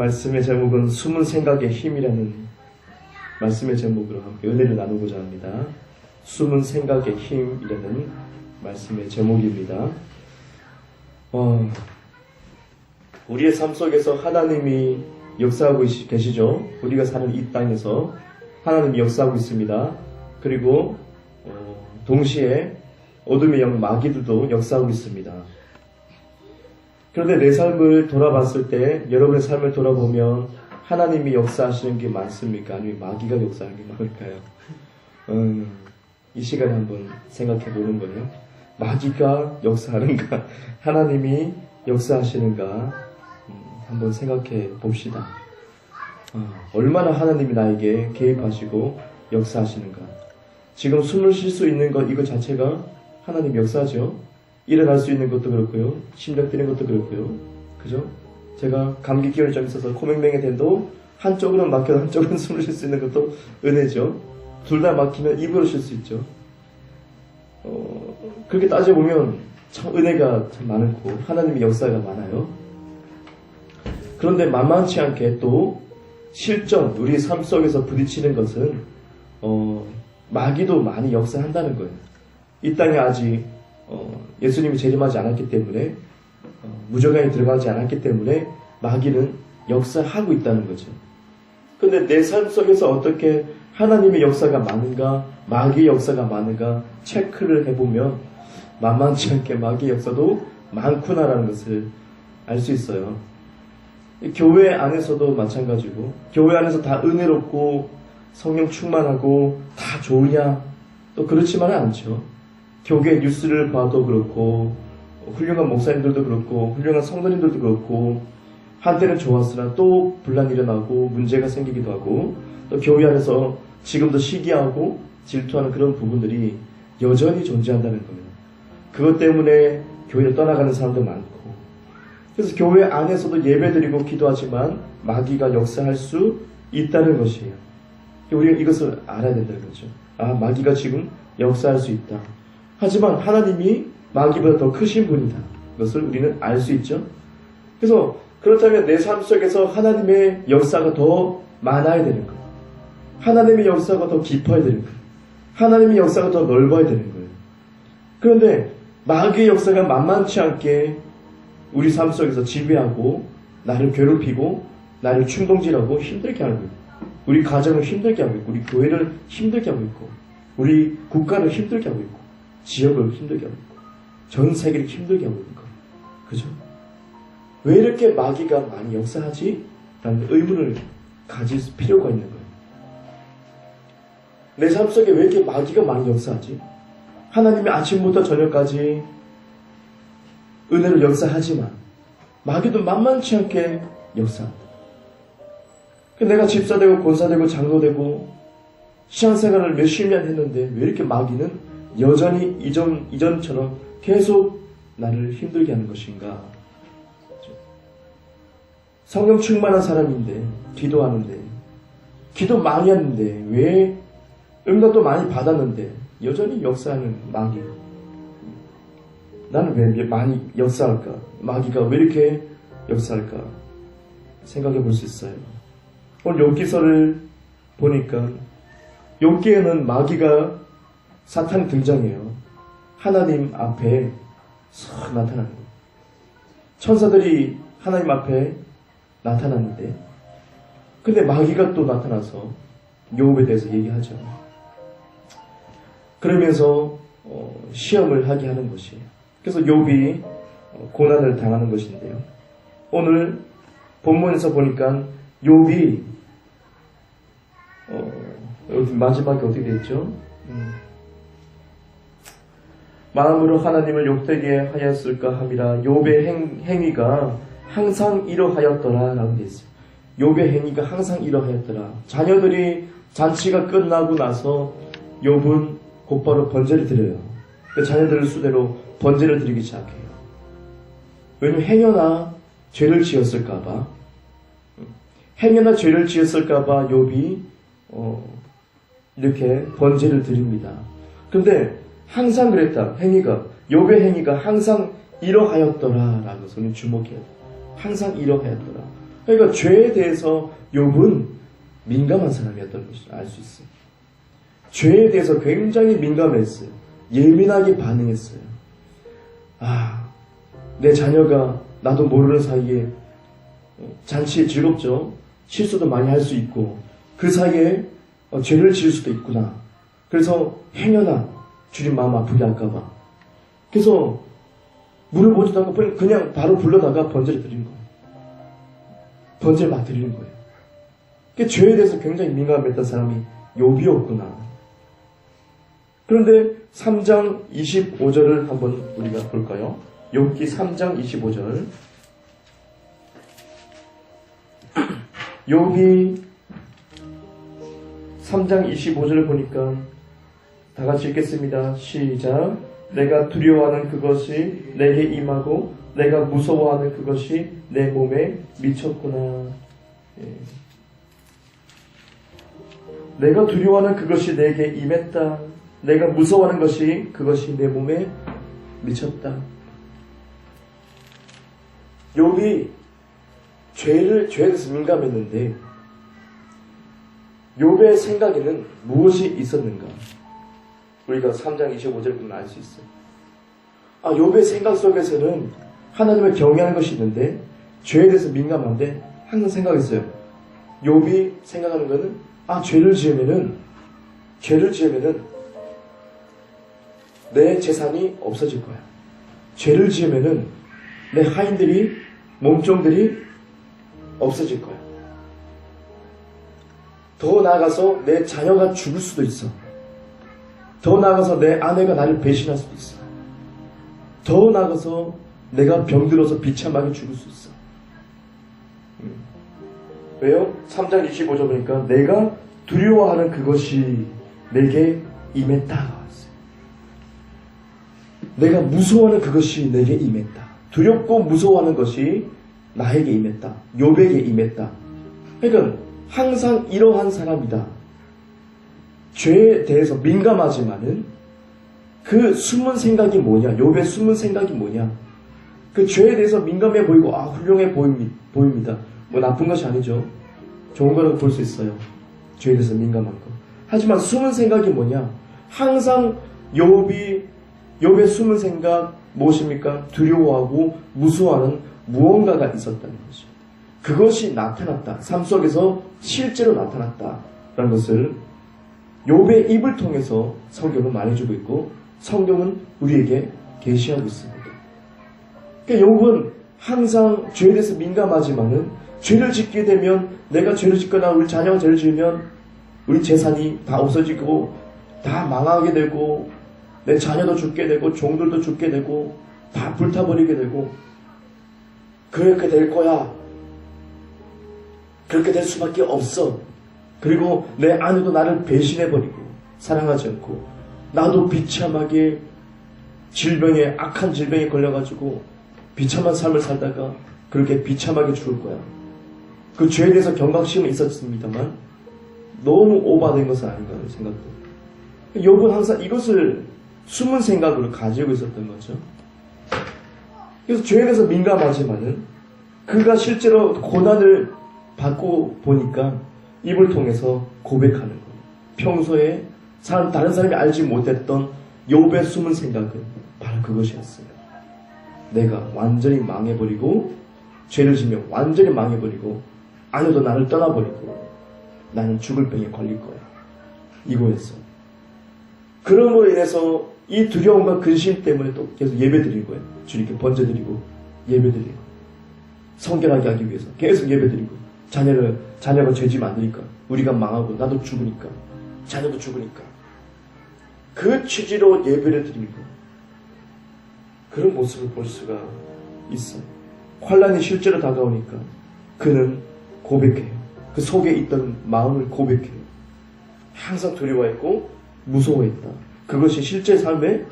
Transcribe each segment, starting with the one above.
말씀의 제목은 숨은 생각의 힘이라는 말씀의 제목으로 함께 은혜를 나누고자 합니다. 숨은 생각의 힘이라는 말씀의 제목입니다. 우리의 삶 속에서 하나님이 역사하고 계시죠. 우리가 사는 이 땅에서 하나님이 역사하고 있습니다. 그리고 동시에 어둠의 영 마귀들도 역사하고 있습니다. 그런데 내 삶을 돌아봤을 때, 여러분의 삶을 돌아보면 하나님이 역사하시는 게 많습니까? 아니면 마귀가 역사하는 게 많을까요? 이 시간에 한번 생각해 보는 거예요. 마귀가 역사하는가, 하나님이 역사하시는가, 한번 생각해 봅시다. 얼마나 하나님이 나에게 개입하시고 역사하시는가. 지금 숨을 쉴 수 있는 것, 이거 자체가 하나님 역사죠. 일어날 수 있는 것도 그렇고요. 심장 뛰는 것도 그렇고요. 그죠? 제가 감기 기운이 좀 있어서 코맹맹이 돼도 한쪽으로는 막혀도 한쪽으로는 숨을 쉴 수 있는 것도 은혜죠. 둘 다 막히면 입으로 쉴 수 있죠. 그렇게 따져보면 참 은혜가 참 많고 하나님의 역사가 많아요. 그런데 만만치 않게 또 실전, 우리 삶 속에서 부딪히는 것은 마귀도 많이 역사한다는 거예요. 이 땅에 아직 예수님이 재림하지 않았기 때문에 무저간에 들어가지 않았기 때문에 마귀는 역사하고 있다는 거죠. 근데 내 삶 속에서 어떻게 하나님의 역사가 많은가, 마귀의 역사가 많은가 체크를 해보면 만만치 않게 마귀의 역사도 많구나라는 것을 알 수 있어요. 교회 안에서도 마찬가지고, 교회 안에서 다 은혜롭고 성령 충만하고 다 좋으냐? 또 그렇지만은 않죠. 교회 뉴스를 봐도 그렇고, 훌륭한 목사님들도 그렇고, 훌륭한 성도님들도 그렇고, 한때는 좋았으나 또 분란이 일어나고 문제가 생기기도 하고, 또 교회 안에서 지금도 시기하고 질투하는 그런 부분들이 여전히 존재한다는 거예요. 그것 때문에 교회를 떠나가는 사람도 많고, 그래서 교회 안에서도 예배드리고 기도하지만 마귀가 역사할 수 있다는 것이에요. 우리가 이것을 알아야 된다는 거죠. 마귀가 지금 역사할 수 있다. 하지만 하나님이 마귀보다 더 크신 분이다. 그것을 우리는 알 수 있죠. 그래서 그렇다면 내 삶 속에서 하나님의 역사가 더 많아야 되는 거예요. 하나님의 역사가 더 깊어야 되는 거예요. 하나님의 역사가 더 넓어야 되는 거예요. 그런데 마귀의 역사가 만만치 않게 우리 삶 속에서 지배하고 나를 괴롭히고 나를 충동질하고 힘들게 하고 있고, 우리 가정을 힘들게 하고 있고, 우리 교회를 힘들게 하고 있고, 우리 국가를 힘들게 하고 있고, 지역을 힘들게 하고 있고, 전 세계를 힘들게 하고 있는 거예요. 그죠? 왜 이렇게 마귀가 많이 역사하지? 라는 의문을 가질 필요가 있는 거예요. 내 삶 속에 왜 이렇게 마귀가 많이 역사하지? 하나님이 아침부터 저녁까지 은혜를 역사하지만 마귀도 만만치 않게 역사한다. 내가 집사되고 권사되고 장로되고 신앙생활을 몇십 년 했는데 왜 이렇게 마귀는 여전히 이전처럼 계속 나를 힘들게 하는 것인가? 성령 충만한 사람인데, 기도하는데, 기도 많이 하는데, 왜 응답도 많이 받았는데 여전히 역사하는 마귀. 나는 왜 많이 역사할까? 마귀가 왜 이렇게 역사할까? 생각해 볼 수 있어요. 오늘 욥기서를 보니까 욥기에는 마귀가 사탄이 등장해요. 하나님 앞에 싹 나타나는 거예요. 천사들이 하나님 앞에 나타났는데, 근데 마귀가 또 나타나서 욥에 대해서 얘기하죠. 그러면서 시험을 하게 하는 것이에요. 그래서 욥이 고난을 당하는 것인데요. 오늘 본문에서 보니까 욥이 여기 마지막에 어떻게 됐죠? 마음으로 하나님을 욕되게 하였을까 함이라 욥의 행위가 항상 이러하였더라 라고 되어 있어요. 욥의 행위가 항상 이러하였더라. 자녀들이 잔치가 끝나고 나서 욥은 곧바로 번제를 드려요. 그 자녀들 수대로 번제를 드리기 시작해요. 왜냐면 행여나 죄를 지었을까봐, 욥이 이렇게 번제를 드립니다. 그런데 항상 그랬다. 욥의 행위가 항상 이러하였더라 라는 것을 주목해야 돼. 항상 이러하였더라. 그러니까 죄에 대해서 욥은 민감한 사람이었던 것을 알 수 있어요. 죄에 대해서 굉장히 민감했어요. 예민하게 반응했어요. 내 자녀가 나도 모르는 사이에 잔치에 즐겁죠. 실수도 많이 할 수 있고 그 사이에 죄를 지을 수도 있구나. 그래서 행여나 주님 마음 아프게 할까봐. 그래서 물을 보지도 않고 그냥 바로 불러다가 번제를 드리는 거예요. 번제를 막 드리는 거예요. 그러니까 죄에 대해서 굉장히 민감했던 사람이 욥이었구나. 그런데 3장 25절을 한번 우리가 볼까요? 욥기 3장 25절. 욥이 3장 25절을 보니까 다 같이 읽겠습니다. 시작. 내가 두려워하는 그것이 내게 임하고 내가 무서워하는 그것이 내 몸에 미쳤구나. 내가 두려워하는 그것이 내게 임했다. 내가 무서워하는 것이 그것이 내 몸에 미쳤다. 욥이 죄에 대해서 민감했는데 욥의 생각에는 무엇이 있었는가? 우리가 3장 25절을 보면 알 수 있어요. 욥의 생각 속에서는 하나님을 경외하는 것이 있는데 죄에 대해서 민감한데 항상 생각했어요. 욥이 생각하는 것은 죄를 지으면은 내 재산이 없어질 거야. 죄를 지으면은 내 하인들이 몸종들이 없어질 거야. 더 나아가서 내 자녀가 죽을 수도 있어. 더 나아가서 내 아내가 나를 배신할 수도 있어. 더 나아가서 내가 병들어서 비참하게 죽을 수 있어. 왜요? 3장 25절 보니까 내가 두려워하는 그것이 내게 임했다. 내가 무서워하는 그것이 내게 임했다. 두렵고 무서워하는 것이 나에게 임했다. 욥에게 임했다. 그러니까 항상 이러한 사람이다. 죄에 대해서 민감하지만은 그 숨은 생각이 뭐냐? 욥의 숨은 생각이 뭐냐? 그 죄에 대해서 민감해 보이고 훌륭해 보입니다. 뭐 나쁜 것이 아니죠. 좋은 거라고 볼 수 있어요. 죄에 대해서 민감한 거. 하지만 숨은 생각이 뭐냐? 항상 욥의 숨은 생각 무엇입니까? 두려워하고 무서워하는 무언가가 있었다는 거죠. 그것이 나타났다. 삶 속에서 실제로 나타났다라는 것을 욥의 입을 통해서 성경은 말해주고 있고 성경은 우리에게 계시하고 있습니다. 그러니까 욥은 항상 죄에 대해서 민감하지만은 죄를 짓게 되면 내가 죄를 짓거나 우리 자녀가 죄를 지으면 우리 재산이 다 없어지고 다 망하게 되고 내 자녀도 죽게 되고 종들도 죽게 되고 다 불타버리게 되고 그렇게 될 거야. 그렇게 될 수밖에 없어. 그리고 내 아내도 나를 배신해버리고 사랑하지 않고 나도 비참하게 악한 질병에 걸려가지고 비참한 삶을 살다가 그렇게 비참하게 죽을 거야. 그 죄에 대해서 경각심은 있었습니다만 너무 오버된 것은 아닌가 하는 생각도. 욥은 항상 이것을 숨은 생각으로 가지고 있었던 거죠. 그래서 죄에 대해서 민감하지만은 그가 실제로 고난을 받고 보니까 입을 통해서 고백하는 거예요. 평소에 다른 사람이 알지 못했던 욥의 숨은 생각은 바로 그것이었어요. 내가 완전히 망해버리고 죄를 지며 완전히 망해버리고 아내도 나를 떠나버리고 나는 죽을 병에 걸릴 거야. 이거였어. 그럼으로 인해서 이 두려움과 근심 때문에 또 계속 예배드린 거예요. 주님께 번제드리고 예배드리고 성결하게 하기 위해서 계속 예배드리고 자녀가 죄지면 안 되니까 우리가 망하고 나도 죽으니까 자녀도 죽으니까 그 취지로 예배를 드리고 그런 모습을 볼 수가 있어요. 환란이 실제로 다가오니까 그는 고백해요. 그 속에 있던 마음을 고백해요. 항상 두려워했고 무서워했다. 그것이 실제 삶에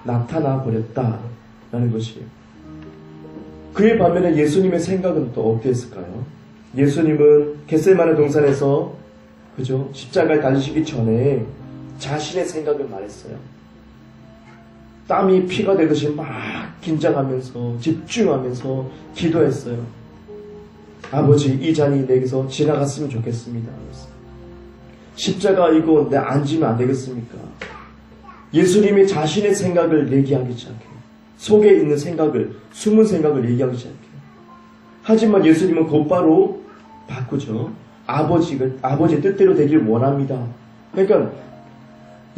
나타나 버렸다라는 것이에요. 그에 반면에 예수님의 생각은 또 어땠을까요? 예수님은 겟세마네 동산에서 십자가에 달리시기 전에 자신의 생각을 말했어요. 땀이 피가 되듯이 막 긴장하면서 집중하면서 기도했어요. 아버지, 이 잔이 내게서 지나갔으면 좋겠습니다. 십자가 이거 내 안 지면 안 되겠습니까? 예수님이 자신의 생각을 얘기하기 시작해요. 속에 있는 생각을, 숨은 생각을 얘기하기 시작해요. 하지만 예수님은 곧바로 바꾸죠. 아버지 뜻대로 되길 원합니다. 그러니까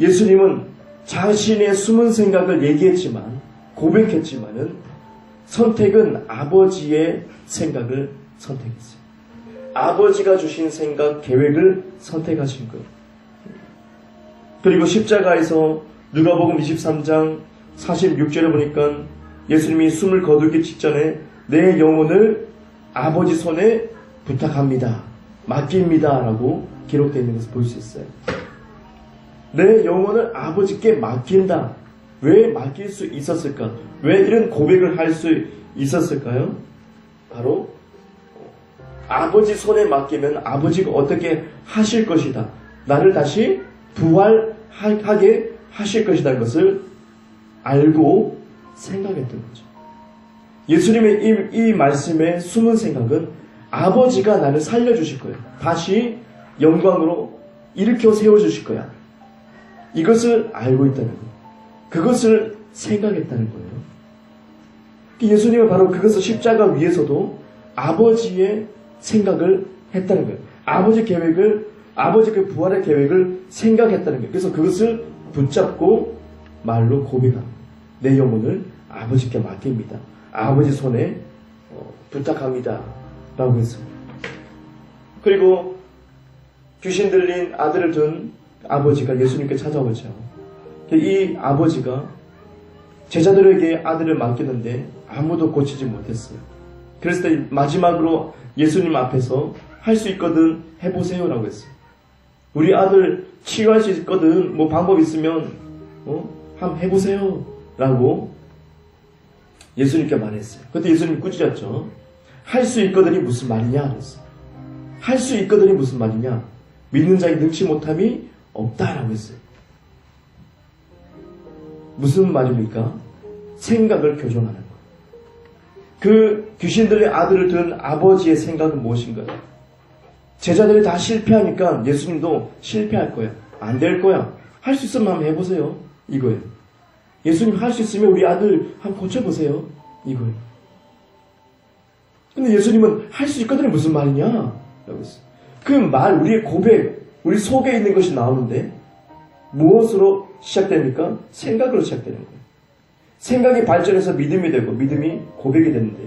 예수님은 자신의 숨은 생각을 얘기했지만, 고백했지만은 선택은 아버지의 생각을 선택했어요. 아버지가 주신 생각, 계획을 선택하신 거예요. 그리고 십자가에서 누가복음 23장 46절에 보니까 예수님이 숨을 거두기 직전에 내 영혼을 아버지 손에 부탁합니다. 맡깁니다. 라고 기록되어 있는 것을 볼 수 있어요. 내 영혼을 아버지께 맡긴다. 왜 맡길 수 있었을까? 왜 이런 고백을 할 수 있었을까요? 바로 아버지 손에 맡기면 아버지가 어떻게 하실 것이다. 나를 다시 부활하게 하실 것이라는 것을 알고 생각했던 거죠. 예수님의 이 말씀의 숨은 생각은 아버지가 나를 살려주실 거예요. 다시 영광으로 일으켜 세워주실 거야. 이것을 알고 있다는 거예요. 그것을 생각했다는 거예요. 예수님은 바로 그것을 십자가 위에서도 아버지의 생각을 했다는 거예요. 아버지 계획을, 아버지 그 부활의 계획을 생각했다는 거예요. 그래서 그것을 붙잡고 말로 고백합니다. 내 영혼을 아버지께 맡깁니다. 아버지 손에 부탁합니다. 라고 했습니다. 그리고 귀신 들린 아들을 둔 아버지가 예수님께 찾아오죠. 이 아버지가 제자들에게 아들을 맡기는데 아무도 고치지 못했어요. 그랬을 때 마지막으로 예수님 앞에서 할 수 있거든 해보세요 라고 했어요. 우리 아들 치유할 수 있거든 뭐 방법 있으면 한번 해보세요 라고 예수님께 말했어요. 그때 예수님 꾸짖었죠. 할 수 있거든이 무슨 말이냐 그랬어요. 할 수 있거든이 무슨 말이냐, 믿는 자에게 능치 못함이 없다라고 했어요. 무슨 말입니까? 생각을 교정하는 것. 그 귀신들의 아들을 둔 아버지의 생각은 무엇인가요? 제자들이 다 실패하니까 예수님도 실패할 거야. 안 될 거야. 할 수 있으면 한번 해보세요. 이거예요. 예수님 할 수 있으면 우리 아들 한번 고쳐보세요. 이거예요. 근데 예수님은 할 수 있거든요. 무슨 말이냐? 라고 했어요. 그 말, 우리의 고백, 우리 속에 있는 것이 나오는데 무엇으로 시작됩니까? 생각으로 시작되는 거예요. 생각이 발전해서 믿음이 되고 믿음이 고백이 되는데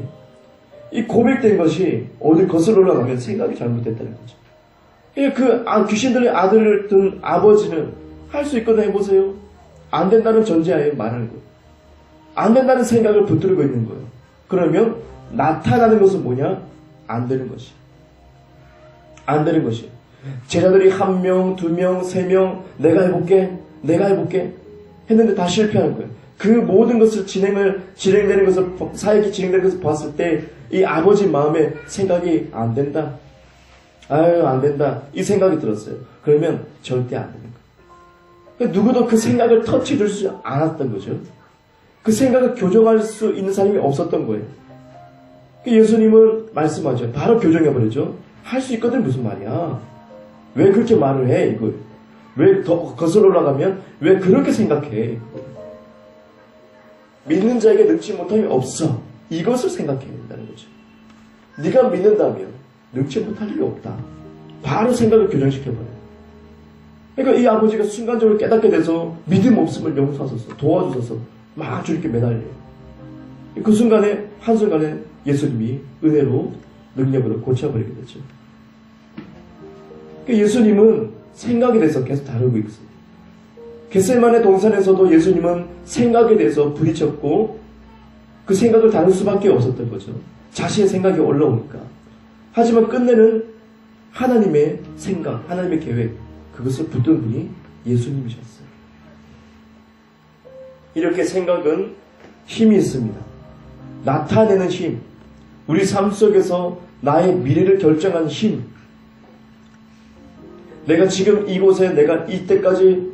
이 고백된 것이 어디 거슬러 올라가면 생각이 잘못됐다는 거죠. 그 귀신들의 아들을 둔 아버지는 할 수 있거든 해보세요. 안 된다는 전제하에 말하는 거예요. 안 된다는 생각을 붙들고 있는 거예요. 그러면 나타나는 것은 뭐냐? 안 되는 것이. 안 되는 것이. 제자들이 1명, 2명, 3명 내가 해볼게 했는데 다 실패하는 거예요. 그 모든 것을 진행되는 것을, 사역이 진행되는 것을 봤을 때 이 아버지 마음에 생각이 안 된다. 아유, 안 된다. 이 생각이 들었어요. 그러면 절대 안 되는 거예요. 그러니까 누구도 그 생각을 터치해줄 수 않았던 거죠. 그 생각을 교정할 수 있는 사람이 없었던 거예요. 예수님은 말씀하죠. 바로 교정해버리죠. 할 수 있거든 무슨 말이야. 왜 그렇게 말을 해? 이거 왜 더 거슬러 올라가면 왜 그렇게 생각해? 믿는 자에게 능치 못함이 없어. 이것을 생각해야 된다는 거죠. 네가 믿는다면 능치 못할 일이 없다. 바로 생각을 교정시켜버려요. 그러니까 이 아버지가 순간적으로 깨닫게 돼서 믿음 없음을 용서하소서, 도와주소서 막 주님께 매달려요. 그 순간에, 한순간에 예수님이 은혜로 능력으로 고쳐버리게 되죠. 그러니까 예수님은 생각에 대해서 계속 다루고 있습니다. 겟세마네 동산에서도 예수님은 생각에 대해서 부딪혔고 그 생각을 다룰 수밖에 없었던 거죠. 자신의 생각이 올라오니까. 하지만 끝내는 하나님의 생각, 하나님의 계획, 그것을 붙든 분이 예수님이셨어요. 이렇게 생각은 힘이 있습니다. 나타내는 힘, 우리 삶 속에서 나의 미래를 결정하는 힘, 내가 지금 이곳에 내가 이때까지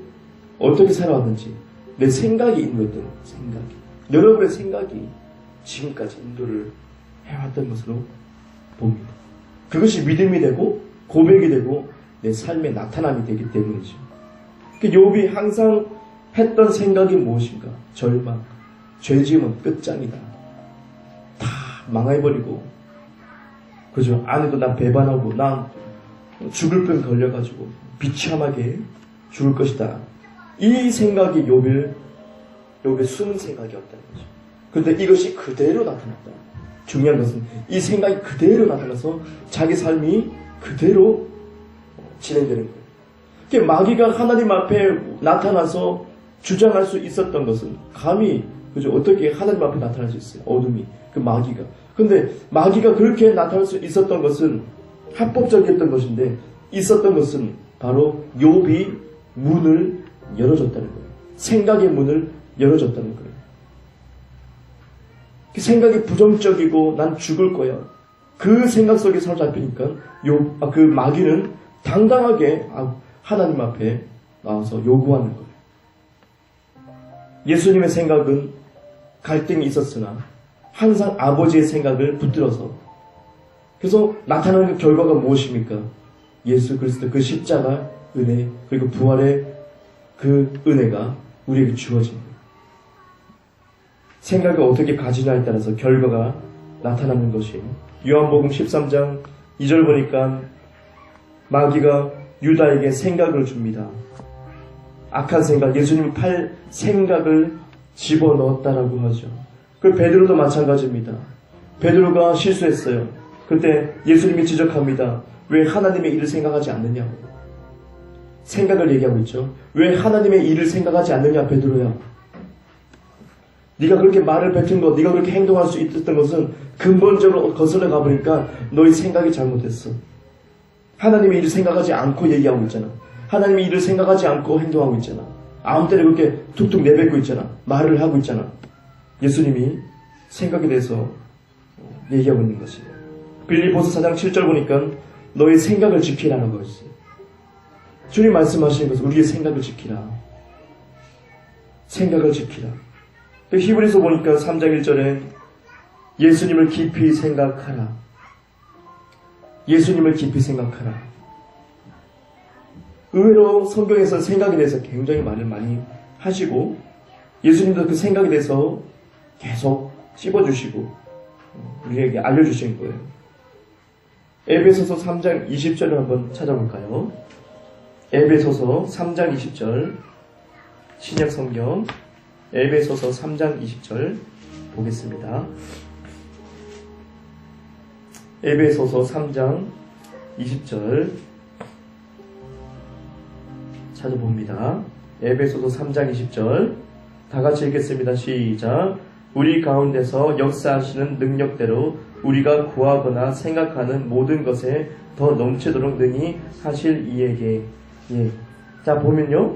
어떻게 살아왔는지 내 생각이 인도했던 생각이, 여러분의 생각이 지금까지 인도를 해왔던 것으로 봅니다. 그것이 믿음이 되고 고백이 되고 내 삶의 나타남이 되기 때문이죠. 욥이 항상 했던 생각이 무엇인가? 절망, 죄지음은 끝장이다. 다 망해버리고, 그죠? 아내도 나 배반하고, 난 죽을 병 걸려가지고 비참하게 죽을 것이다. 이 생각이 욥의 숨은 생각이었다는 거죠. 그런데 이것이 그대로 나타났다. 중요한 것은 이 생각이 그대로 나타나서 자기 삶이 그대로 진행되는 거예요. 마귀가 하나님 앞에 나타나서 주장할 수 있었던 것은 감히 그죠? 어떻게 하나님 앞에 나타날 수 있어요? 어둠이 그 마귀가. 근데 마귀가 그렇게 나타날 수 있었던 것은 합법적이었던 것인데 있었던 것은 바로 욥이 문을 열어줬다는 거예요. 생각의 문을 열어줬다는 거예요. 그 생각이 부정적이고 난 죽을 거야. 그 생각 속에 사로잡히니까 그 마귀는 당당하게 하나님 앞에 나와서 요구하는 거예요. 예수님의 생각은 갈등이 있었으나 항상 아버지의 생각을 붙들어서 그래서 나타나는 그 결과가 무엇입니까? 예수 그리스도 그 십자가 은혜 그리고 부활의 그 은혜가 우리에게 주어진 거예요. 생각을 어떻게 가지냐에 따라서 결과가 나타나는 것이에요. 요한복음 13장 2절 보니까 마귀가 유다에게 생각을 줍니다. 악한 생각, 예수님 팔 생각을 집어넣었다라고 하죠. 그 베드로도 마찬가지입니다. 베드로가 실수했어요. 그때 예수님이 지적합니다. 왜 하나님의 일을 생각하지 않느냐고. 생각을 얘기하고 있죠. 왜 하나님의 일을 생각하지 않느냐 베드로야. 네가 그렇게 말을 뱉은 것, 네가 그렇게 행동할 수 있었던 것은 근본적으로 거슬러 가보니까 너의 생각이 잘못됐어. 하나님의 일을 생각하지 않고 얘기하고 있잖아. 하나님의 일을 생각하지 않고 행동하고 있잖아. 아무 때나 그렇게 툭툭 내뱉고 있잖아. 말을 하고 있잖아. 예수님이 생각에 대해서 얘기하고 있는 것이에요. 빌립보서 4장 7절 보니까 너의 생각을 지키라는 것이에요. 주님 말씀하시는 것은 우리의 생각을 지키라. 생각을 지키라. 히브리서 보니까 3장 1절에 예수님을 깊이 생각하라. 예수님을 깊이 생각하라. 의외로 성경에서 생각에 대해서 굉장히 말을 많이 하시고 예수님도 그 생각에 대해서 계속 찝어주시고 우리에게 알려주신 거예요. 에베소서 3장 20절을 한번 찾아볼까요? 에베소서 3장 20절 신약 성경 에베소서 3장 20절 보겠습니다. 에베소서 3장 20절 찾아봅니다. 에베소서 3장 20절 다 같이 읽겠습니다. 시작. 우리 가운데서 역사하시는 능력대로 우리가 구하거나 생각하는 모든 것에 더 넘치도록 능히 하실 이에게. 예. 자 보면요.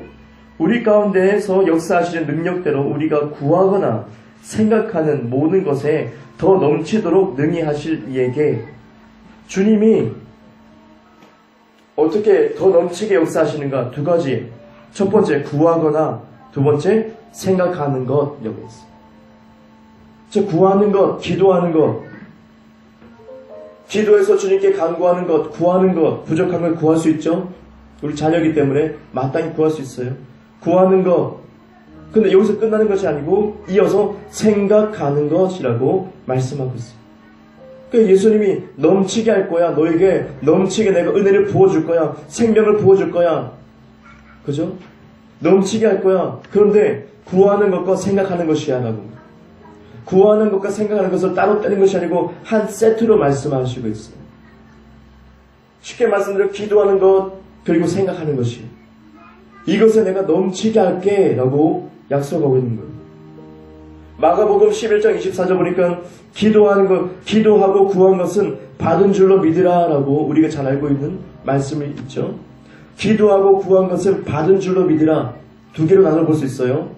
우리 가운데에서 역사하시는 능력대로 우리가 구하거나 생각하는 모든 것에 더 넘치도록 능히 하실 이에게. 주님이 어떻게 더 넘치게 역사하시는가? 두 가지. 첫 번째 구하거나 두 번째 생각하는 것 여기 있어요. 즉 구하는 것, 기도하는 것, 기도해서 주님께 간구하는 것, 구하는 것, 부족한 걸 구할 수 있죠. 우리 자녀이기 때문에 마땅히 구할 수 있어요. 구하는 것. 근데 여기서 끝나는 것이 아니고 이어서 생각하는 것이라고 말씀하고 있어요. 그러니까 예수님이 넘치게 할 거야. 너에게 넘치게 내가 은혜를 부어줄 거야. 생명을 부어줄 거야. 그죠? 넘치게 할 거야. 그런데 구하는 것과 생각하는 것이야 라고. 구하는 것과 생각하는 것을 따로 떼는 것이 아니고 한 세트로 말씀하시고 있어요. 쉽게 말씀드려 기도하는 것 그리고 생각하는 것이 이것에 내가 넘치게 할게 라고 약속하고 있는 거예요. 마가복음 11장 24절 보니까 기도하는 것, 기도하고 구한 것은 받은 줄로 믿으라 라고 우리가 잘 알고 있는 말씀이 있죠. 기도하고 구한 것은 받은 줄로 믿으라. 두 개로 나눠볼 수 있어요.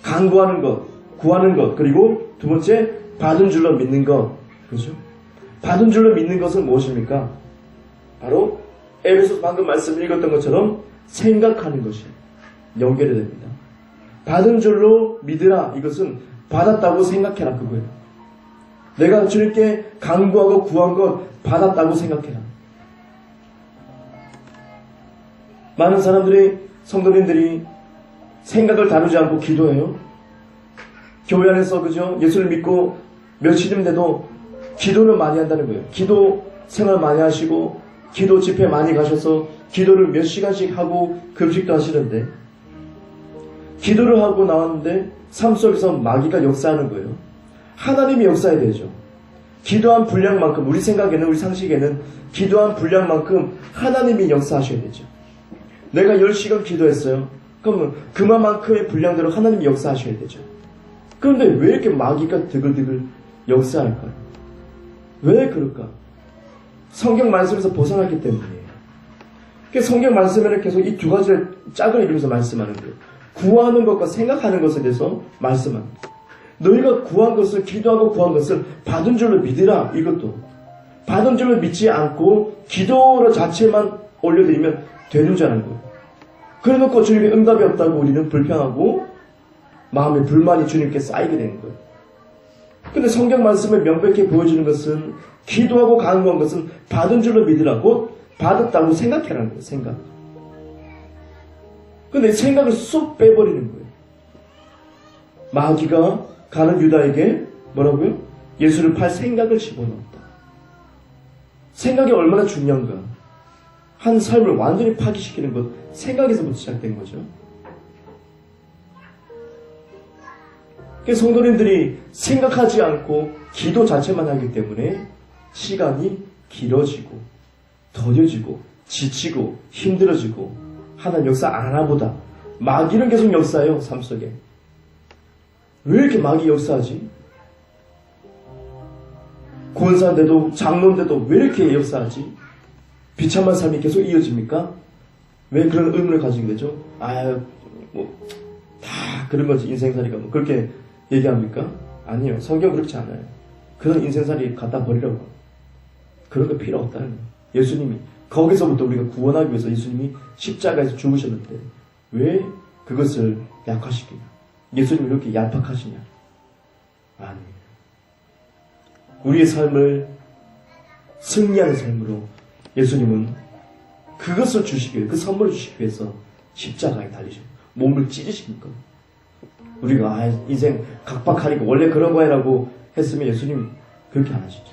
간구하는 것, 구하는 것, 그리고 두 번째 받은 줄로 믿는 것. 그렇죠? 받은 줄로 믿는 것은 무엇입니까? 바로 에베소서 방금 말씀 읽었던 것처럼 생각하는 것이 연결이 됩니다. 받은 줄로 믿으라. 이것은 받았다고 생각해라. 그거예요. 내가 주님께 간구하고 구한 것 받았다고 생각해라. 많은 사람들이, 성도님들이 생각을 다루지 않고 기도해요. 교회 안에서, 그죠? 예수를 믿고 며칠이면 돼도 기도를 많이 한다는 거예요. 기도 생활 많이 하시고, 기도 집회 많이 가셔서 기도를 몇 시간씩 하고 금식도 하시는데, 기도를 하고 나왔는데 삶 속에서 마귀가 역사하는 거예요. 하나님이 역사해야 되죠. 기도한 분량만큼, 우리 생각에는, 우리 상식에는 기도한 분량만큼 하나님이 역사하셔야 되죠. 내가 10시간 기도했어요. 그러면 그만큼의 분량대로 하나님이 역사하셔야 되죠. 그런데 왜 이렇게 마귀가 드글드글 역사할까요? 왜 그럴까? 성경 말씀에서 벗어났기 때문이에요. 성경 말씀에는 계속 이 두 가지를 짝을 이루면서 말씀하는 거예요. 구하는 것과 생각하는 것에 대해서 말씀합니다. 너희가 구한 것을, 기도하고 구한 것을 받은 줄로 믿으라. 이것도 받은 줄로 믿지 않고 기도 자체만 올려드리면 되는 줄 아는 거예요. 그래놓고 주님의 응답이 없다고 우리는 불평하고 마음에 불만이 주님께 쌓이게 되는 거예요. 근데 성경 말씀을 명백히 보여주는 것은, 기도하고 간구한 것은 받은 줄로 믿으라고, 받았다고 생각해라는 거예요. 생각. 근데 생각을 쏙 빼버리는 거예요. 마귀가 가는 유다에게 뭐라고요? 예수를 팔 생각을 집어넣었다. 생각이 얼마나 중요한가. 한 삶을 완전히 파기시키는 것, 생각에서부터 시작된 거죠. 성도님들이 생각하지 않고 기도 자체만 하기 때문에 시간이 길어지고 더뎌지고 지치고 힘들어지고 하나님 역사 안 하나 보다. 마귀는 계속 역사해요. 삶 속에. 왜 이렇게 마귀 역사하지? 권사인데도, 장로인데도 왜 이렇게 역사하지? 비참한 삶이 계속 이어집니까? 왜 그런 의문을 가지게 되죠? 다 그런 거지. 인생살이가 그렇게 얘기합니까? 아니요. 성경 그렇지 않아요. 그런 인생살이 갖다 버리라고. 그런 거 필요 없다는 거예요. 예수님이, 거기서부터 우리가 구원하기 위해서 예수님이 십자가에서 죽으셨는데 왜 그것을 약화시키냐? 예수님이 이렇게 얄팍하시냐? 아니에요. 우리의 삶을 승리하는 삶으로 예수님은 그것을 주시기 위해, 그 선물을 주시기 위해서 십자가에 달리셔. 몸을 찢으십니까? 우리가 인생 각박하니까 원래 그런 거야라고 했으면 예수님이 그렇게 안 하시죠.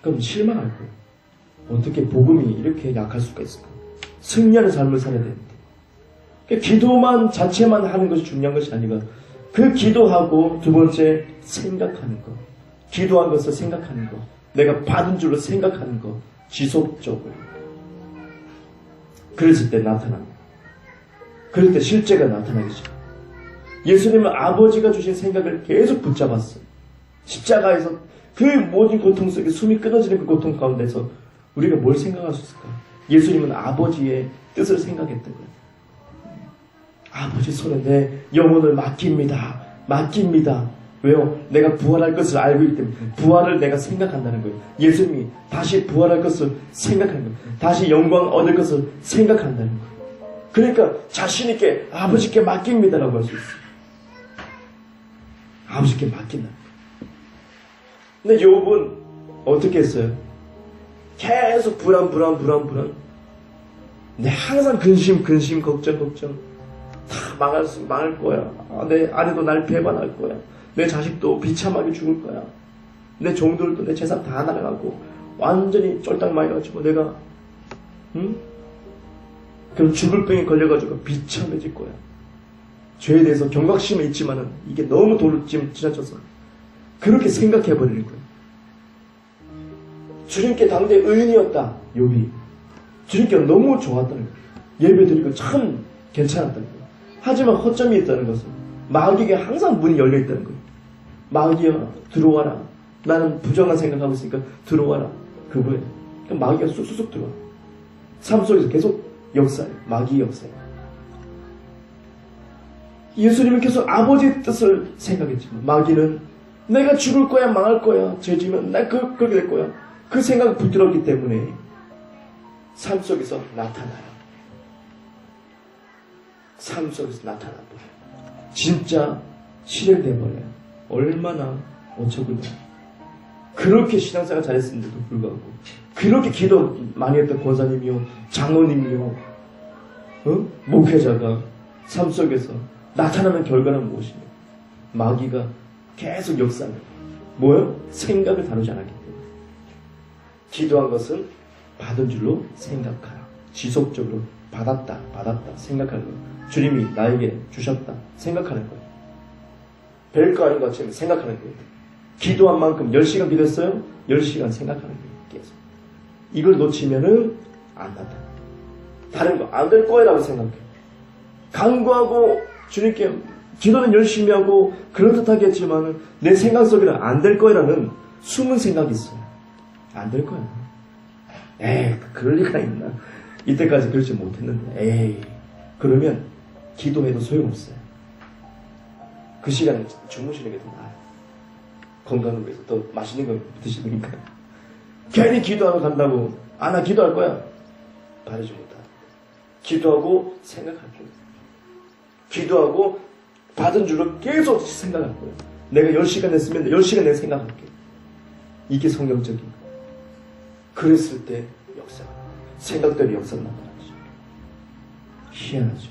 그럼 실망할 거예요. 어떻게 복음이 이렇게 약할 수가 있을까? 승리하는 삶을 살아야 되는데. 기도만 자체만 하는 것이 중요한 것이 아니라 그 기도하고 두 번째 생각하는 것. 기도한 것을 생각하는 것. 내가 받은 줄로 생각하는 것. 지속적으로. 그랬을 때 나타납니다. 그럴 때 실제가 나타나겠죠. 예수님은 아버지가 주신 생각을 계속 붙잡았어요. 십자가에서 그 모든 고통 속에 숨이 끊어지는 그 고통 가운데서 우리가 뭘 생각할 수 있을까? 예수님은 아버지의 뜻을 생각했던 거예요. 아버지 손에 내 영혼을 맡깁니다. 맡깁니다. 왜요? 내가 부활할 것을 알고 있기 때문에 부활을 내가 생각한다는 거예요. 예수님이 다시 부활할 것을 생각하는 거예요. 다시 영광 얻을 것을 생각한다는 거예요. 그러니까 자신있게 아버지께 맡깁니다라고 할 수 있어요. 아버지께 맡긴다. 근데 욥은 어떻게 했어요? 계속 불안. 근데 항상 근심, 걱정. 다 망할 거야. 내 아내도 날 배반할 거야. 내 자식도 비참하게 죽을 거야. 내 종들도 내 재산 다 날아가고 완전히 쫄딱 망해가지고 내가 그럼 죽을 병에 걸려가지고 비참해질 거야. 죄에 대해서 경각심은 있지만은 이게 너무 도를 지나쳐서 그렇게 생각해버리는 거예요. 주님께 당대 의인이었다. 욥이. 주님께 너무 좋았다는 거예요. 예배드리고 참 괜찮았다는 거예요. 하지만 허점이 있다는 것은 마귀에게 항상 문이 열려있다는 거예요. 마귀야 들어와라. 나는 부정한 생각하고 있으니까 들어와라. 그거예요. 그러니까 마귀가 쑥쑥 들어와. 삶 속에서 계속 역사예요. 마귀 역사예요. 예수님은 계속 아버지의 뜻을 생각했지만 마귀는 내가 죽을 거야, 망할 거야, 죄지면 나 그렇게 될 거야. 그 생각이 붙들었기 때문에 삶 속에서 나타나요. 삶 속에서 나타나버려요. 진짜 실행돼버려요. 얼마나 어처구니야. 그렇게 신앙생활 잘했는데도 불구하고 그렇게 기도 많이 했던 권사님이요, 장로님이요, 목회자가 삶 속에서 나타나는 결과는 무엇이냐? 마귀가 계속 역사하는 뭐요? 생각을 다루지 않았기 때문에. 기도한 것은 받은 줄로 생각하라. 지속적으로 받았다 생각하는 거예요. 주님이 나에게 주셨다 생각하는 거예요. 별거 아닌 것처럼 생각하는 거예요. 기도한 만큼 10시간 기도했어요? 10시간 생각하는 거예요. 계속. 이걸 놓치면은 안 나타나. 다른 거 안 될 거라고 생각해요. 간구하고 주님께 기도는 열심히 하고 그럴듯하게 했지만 내 생각 속에는 안 될 거라는 숨은 생각이 있어요. 안 될 거야. 에이, 그럴 리가 있나. 이때까지 그러지 못했는데, 에이. 그러면 기도해도 소용없어요. 그 시간에 주무시는 게 더 나아요. 건강을 위해서 더 맛있는 거 드시니까. 괜히 기도하러 간다고, 나 기도할 거야. 바르지 못하다. 기도하고 생각할 거예요. 기도하고 받은 줄로 계속 생각할 거예요. 내가 10시간 했으면 10시간 내가 생각할게. 이게 성경적인 거예요. 그랬을 때 역사가, 생각대로 역사가 나타나죠. 희한하죠.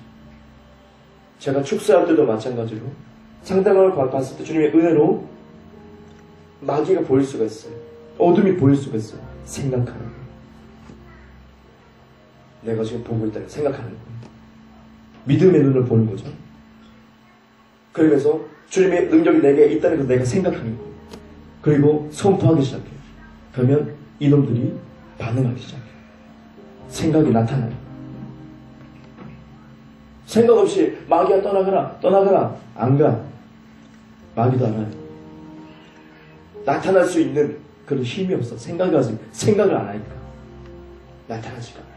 제가 축사할 때도 마찬가지로 상담을 봤을 때 주님의 은혜로 마귀가 보일 수가 있어요. 어둠이 보일 수가 있어요. 생각하는 거예요. 내가 지금 보고 있다는 생각하는 거예요. 믿음의 눈을 보는 거죠. 그러면서 주님의 능력이 내게 있다는 걸 내가 생각하는 거예요. 그리고 선포하기 시작해요. 그러면 이놈들이 반응하기 시작해요. 생각이 나타나요. 생각 없이 마귀야 떠나가라 안 가. 마귀도 안 와요. 나타날 수 있는 그런 힘이 없어. 생각을 안 하니까 나타나지가 않아요.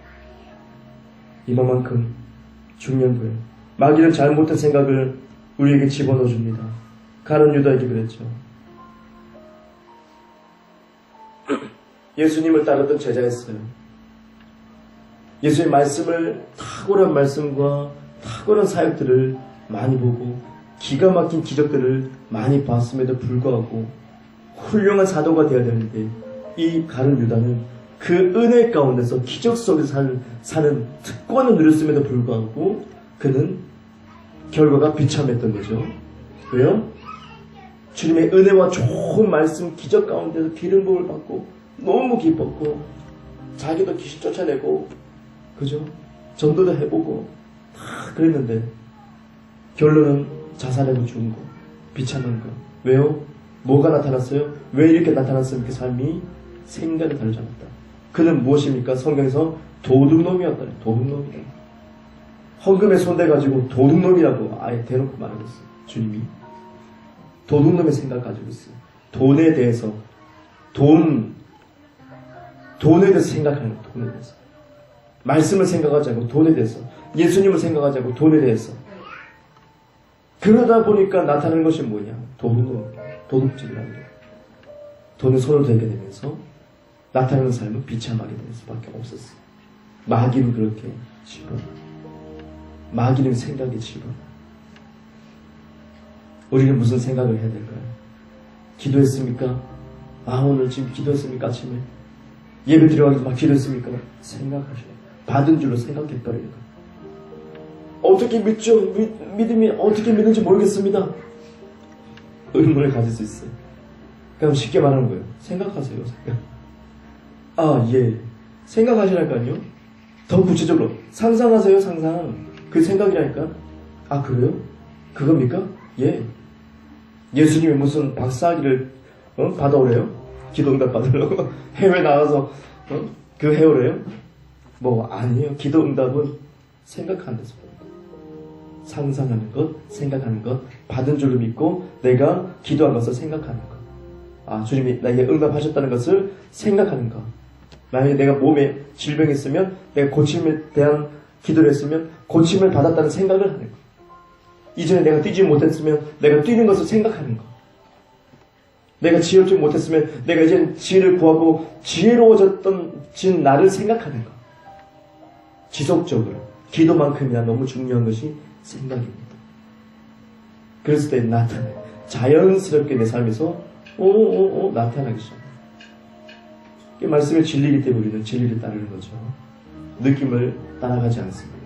이만큼 중요한 거예요. 마귀는 잘못된 생각을 우리에게 집어넣어 줍니다. 가룟 유다에게 그랬죠. 예수님을 따르던 제자였어요. 예수의 말씀을, 탁월한 말씀과 탁월한 사역들을 많이 보고 기가 막힌 기적들을 많이 봤음에도 불구하고 훌륭한 사도가 되어야 되는데, 이 가룟 유다는 그 은혜 가운데서 기적 속에서 사는 특권을 누렸음에도 불구하고 그는 결과가 비참했던 거죠. 왜요? 주님의 은혜와 좋은 말씀, 기적 가운데서 기름 부음을 받고 너무 기뻤고, 자기도 귀신 쫓아내고, 그죠? 전도도 해보고 다 그랬는데 결론은 자살하고 죽은 거, 비참한 거. 왜요? 뭐가 나타났어요? 왜 이렇게 나타났습니까? 삶이 생각을 다르지 않았다. 그는 무엇입니까? 성경에서 도둑놈이었다. 도둑놈이다. 헌금에 손대가지고 도둑놈이라고 아예 대놓고 말하겠어요. 주님이 도둑놈의 생각 가지고 있어요. 돈에 대해서 돈에 대해서 생각하는 거예요. 돈에 대해서. 말씀을 생각하지 않고 돈에 대해서, 예수님을 생각하지 않고 돈에 대해서. 그러다 보니까 나타나는 것이 뭐냐? 도둑질이라는 거예요. 돈에 손을 대게 되면서 나타나는 삶은 비참하게 되는 수밖에 없었어요. 마귀는 그렇게 집어. 마귀는 생각에 집어. 우리는 무슨 생각을 해야 될까요? 기도했습니까? 오늘 지금 기도했습니까? 아침에 예배 들어가기 전에 막 기도했습니까? 생각하셔요. 받은 줄로 생각했더래요. 어떻게 믿죠? 믿음이 어떻게 믿는지 모르겠습니다. 의문을 가질 수 있어요. 그럼 쉽게 말하는 거예요. 생각하세요. 생각. 예. 생각하시라니까요. 더 구체적으로 상상하세요. 상상. 그 생각이라니까. 그래요? 그겁니까? 예. 예수님이 무슨 박사학위를 받아오래요? 기도응답 받으려고 해외 나가서 그 해오래요? 아니에요. 기도응답은 생각하는 데서 상상하는 것, 생각하는 것, 받은 줄로 믿고 내가 기도한 것을 생각하는 것. 주님이 나에게 응답하셨다는 것을 생각하는 것. 만약에 내가 몸에 질병이 있으면 내가 고침에 대한 기도를 했으면 고침을 받았다는 생각을 하는 것. 이전에 내가 뛰지 못했으면 내가 뛰는 것을 생각하는 것. 내가 지혜롭지 못했으면 내가 이제 지혜를 구하고 지혜로워진 나를 생각하는 것. 지속적으로 기도만큼이나 너무 중요한 것이 생각입니다. 그랬을 때 나타나요. 자연스럽게 내 삶에서 나타나기 시작합니다. 이 말씀의 진리이기 때문에 우리는 진리를 따르는 거죠. 느낌을 따라가지 않습니다.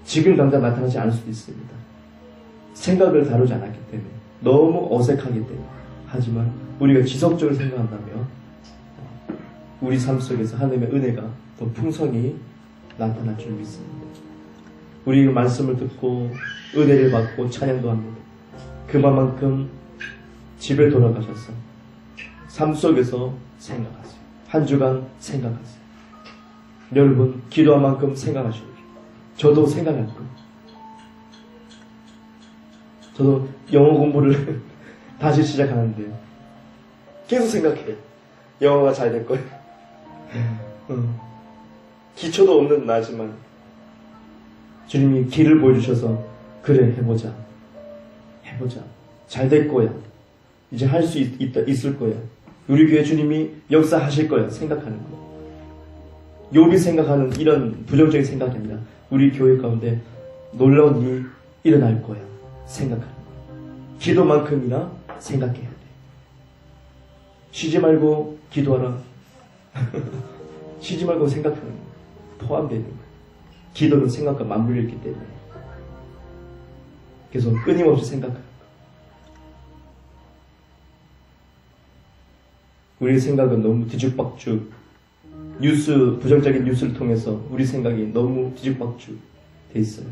지금 당장 나타나지 않을 수도 있습니다. 생각을 다루지 않았기 때문에, 너무 어색하기 때문에. 하지만 우리가 지속적으로 생각한다면 우리 삶 속에서 하나님의 은혜가 더 풍성히 나타날 줄 믿습니다. 우리 말씀을 듣고 은혜를 받고 찬양도 합니다. 그만큼 집에 돌아가셔서 삶 속에서 생각하세요. 한 주간 생각하세요. 여러분 기도한 만큼 생각하십시오. 저도 생각할 거예요. 저도 영어 공부를 다시 시작하는데 계속 생각해요. 영어가 잘 될 거예요. 기초도 없는 나지만 주님이 길을 보여주셔서 그래 해보자 잘 될 거야. 이제 할 수 있을 거야. 우리 교회 주님이 역사하실 거야 생각하는 거. 욥이 생각하는 이런 부정적인 생각입니다. 우리 교회 가운데 놀라운 일이 일어날 거야 생각하는 거. 기도만큼이나 생각해야 돼. 쉬지 말고 기도하라. 쉬지 말고 생각하는 거 포함되는 거예요. 기도는 생각과 맞물려 있기 때문에 계속 끊임없이 생각하는 거. 우리의 생각은 너무 뒤죽박죽, 부정적인 뉴스를 통해서 우리 생각이 너무 뒤죽박죽 돼 있어요.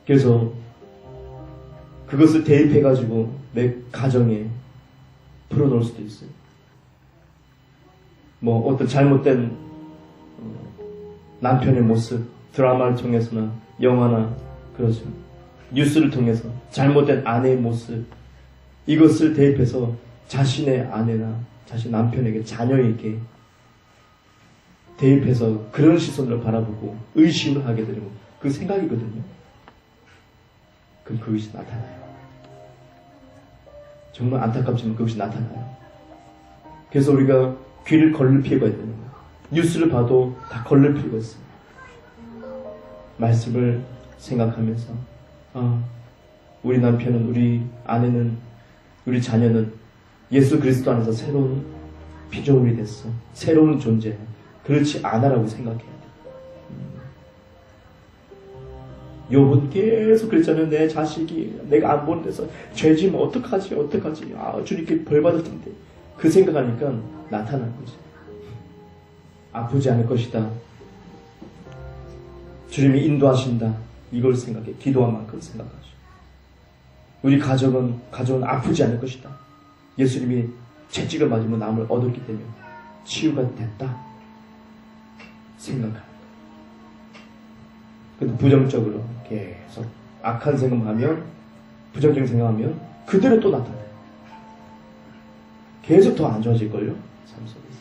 그래서 그것을 대입해가지고 내 가정에 풀어놓을 수도 있어요. 뭐 어떤 잘못된 남편의 모습, 드라마를 통해서나 영화나 그러죠. 뉴스를 통해서 잘못된 아내의 모습, 이것을 대입해서 자신의 아내나 자신 남편에게, 자녀에게 대입해서 그런 시선으로 바라보고 의심을 하게 되면 그 생각이거든요. 그럼 그것이 나타나요. 정말 안타깝지만 그것이 나타나요. 그래서 우리가 귀를 걸릴 필요가 있는 거예요. 뉴스를 봐도 다 걸릴 필요가 있어요. 말씀을 생각하면서 우리 남편은, 우리 아내는, 우리 자녀는 예수 그리스도 안에서 새로운 피조물이 됐어. 새로운 존재. 그렇지 않아라고 생각해야 돼. 욥은 계속 그랬잖아요. 내 자식이 내가 안 보는 데서 죄지면 어떡하지? 주님께 벌 받을 텐데. 그 생각하니까 나타난 거지. 아프지 않을 것이다. 주님이 인도하신다. 이걸 생각해. 기도한 만큼 생각하죠. 우리 가족은 아프지 않을 것이다. 예수님이 채찍을 맞으면 남을 얻었기 때문에 치유가 됐다. 생각하는 거예요. 근데 부정적으로 계속 악한 생각하면, 부정적인 생각하면 그대로 또 나타나요. 계속 더 안 좋아질걸요? 삶 속에서.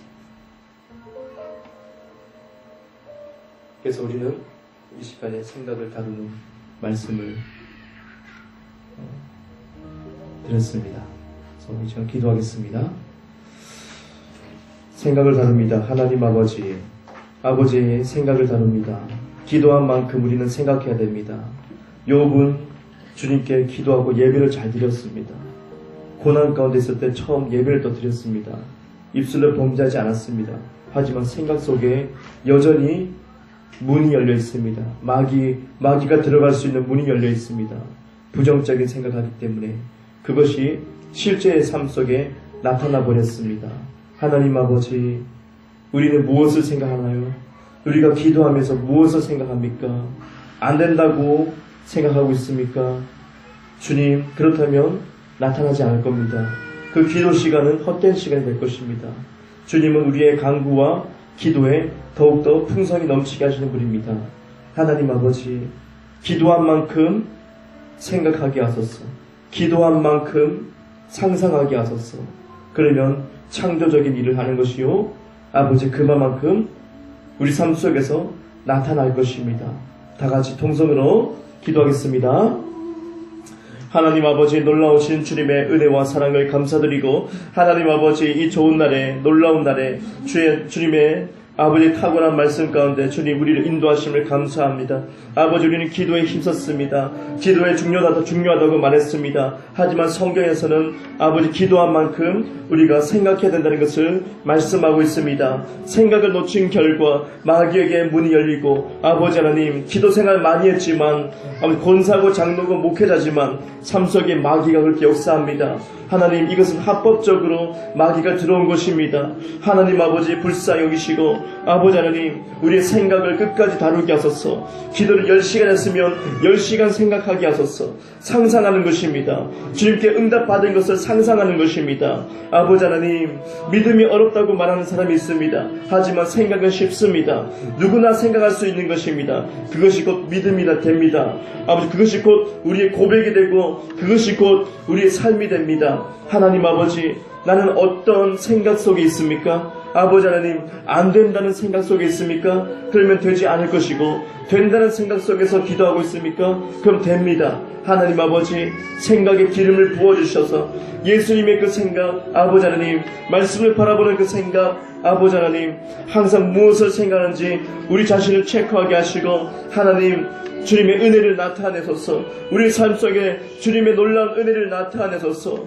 그래서 우리는 이 시간에 생각을 다루는 말씀을 드렸습니다. 그래서 이 시간 기도하겠습니다. 생각을 다룹니다. 하나님 아버지의 생각을 다룹니다. 기도한 만큼 우리는 생각해야 됩니다. 욥은 주님께 기도하고 예배를 잘 드렸습니다. 고난 가운데 있을 때 처음 예배를 또 드렸습니다. 입술로 범죄하지 않았습니다. 하지만 생각 속에 여전히 문이 열려 있습니다. 마귀가 들어갈 수 있는 문이 열려 있습니다. 부정적인 생각하기 때문에 그것이 실제의 삶 속에 나타나 버렸습니다. 하나님 아버지, 우리는 무엇을 생각하나요? 우리가 기도하면서 무엇을 생각합니까? 안 된다고 생각하고 있습니까? 주님, 그렇다면 나타나지 않을 겁니다. 그 기도 시간은 헛된 시간이 될 것입니다. 주님은 우리의 간구와 기도에 더욱더 풍성이 넘치게 하시는 분입니다. 하나님 아버지, 기도한 만큼 생각하게 하소서. 기도한 만큼 상상하게 하소서. 그러면 창조적인 일을 하는 것이요, 아버지 그만큼 우리 삶 속에서 나타날 것입니다. 다 같이 통성으로 기도하겠습니다. 하나님 아버지, 놀라우신 주님의 은혜와 사랑을 감사드리고, 하나님 아버지, 이 좋은 날에, 놀라운 날에 주님의 아버지 탁월한 말씀 가운데 주님 우리를 인도하심을 감사합니다. 아버지 우리는 기도에 힘썼습니다. 기도에 중요하다고 말했습니다. 하지만 성경에서는 아버지 기도한 만큼 우리가 생각해야 된다는 것을 말씀하고 있습니다. 생각을 놓친 결과 마귀에게 문이 열리고 아버지 하나님 기도 생활 많이 했지만 권사고 장로고 목회자지만 삶 속에 마귀가 그렇게 역사합니다. 하나님 이것은 합법적으로 마귀가 들어온 것입니다. 하나님 아버지 불쌍히 여기시고 아버지 하나님 우리의 생각을 끝까지 다루게 하소서. 기도를 10시간 했으면 10시간 생각하게 하소서. 상상하는 것입니다. 주님께 응답받은 것을 상상하는 것입니다. 아버지 하나님 믿음이 어렵다고 말하는 사람이 있습니다. 하지만 생각은 쉽습니다. 누구나 생각할 수 있는 것입니다. 그것이 곧 믿음이 됩니다. 아버지 그것이 곧 우리의 고백이 되고 그것이 곧 우리의 삶이 됩니다. 하나님 아버지 나는 어떤 생각 속에 있습니까? 아버지 하나님 안 된다는 생각 속에 있습니까? 그러면 되지 않을 것이고 된다는 생각 속에서 기도하고 있습니까? 그럼 됩니다. 하나님 아버지 생각에 기름을 부어주셔서 예수님의 그 생각 아버지 하나님 말씀을 바라보는 그 생각 아버지 하나님 항상 무엇을 생각하는지 우리 자신을 체크하게 하시고 하나님 주님의 은혜를 나타내소서. 우리 삶 속에 주님의 놀라운 은혜를 나타내소서.